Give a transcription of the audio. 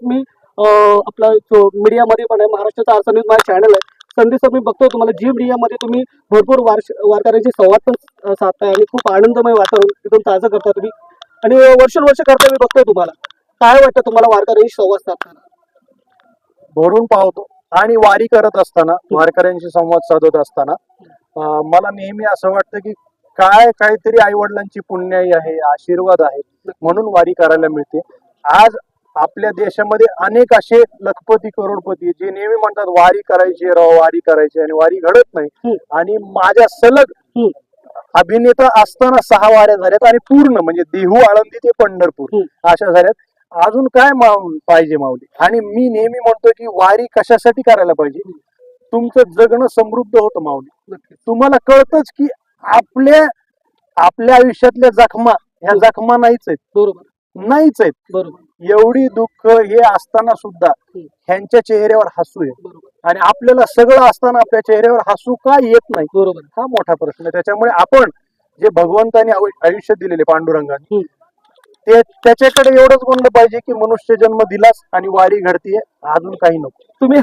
मी आपला मीडियामध्ये पण आहे, महाराष्ट्राचा आरसा न्यूज माझा चॅनल आहे. संदेश मी बघतो तुम्हाला जी मीडियामध्ये तुम्ही भरपूर वारकऱ्यांशी संवाद पण साधताय आणि खूप आनंदमय वातावरण एकदम ताजं करता तुम्ही आणि वर्षानुवर्ष करता मी बघतोय तुम्हाला. काय वाटतं तुम्हाला वारकऱ्यांशी संवाद साधताना? भरून पावतो आणि वारी करत असताना वारकऱ्यांशी संवाद साधत असताना मला नेहमी असं वाटतं की काहीतरी आई वडिलांची पुण्याई आहे, आशीर्वाद आहे, म्हणून वारी करायला मिळते. आज आपल्या देशामध्ये अनेक असे लखपती करोडपती जे नेहमी म्हणतात वारी करायची राव, वारी करायची, आणि वारी घडत नाही. आणि माझ्या सलग अभिनेता असताना 6 वाऱ्या झाल्यात आणि पूर्ण म्हणजे देहू, आळंदी ते पंढरपूर अशा झाल्यात. अजून काय पाहिजे माऊली? आणि मी नेहमी म्हणतो की वारी कशासाठी करायला पाहिजे? तुमचं जगणं समृद्ध होतं माऊली. तुम्हाला कळतच की आपल्या आयुष्यातल्या जखमा ह्या जखमा नाहीच आहेत. बरोबर, नाहीच आहेत. बरोबर, एवढी दुःख हे असताना सुद्धा ह्यांच्या चेहऱ्यावर हसू आहे. बरोबर, आणि आपल्याला सगळं असताना आपल्या चेहऱ्यावर हसू का येत नाही? बरोबर. हा मोठा प्रश्न आहे. त्याच्यामुळे आपण जे भगवंताने आयुष्य दिलेले पांडुरंगाने ते त्याच्याकडे एवढंच म्हणलं पाहिजे की मनुष्य जन्म दिलास आणि वारी घडतीये, अजून काही नको. तुम्ही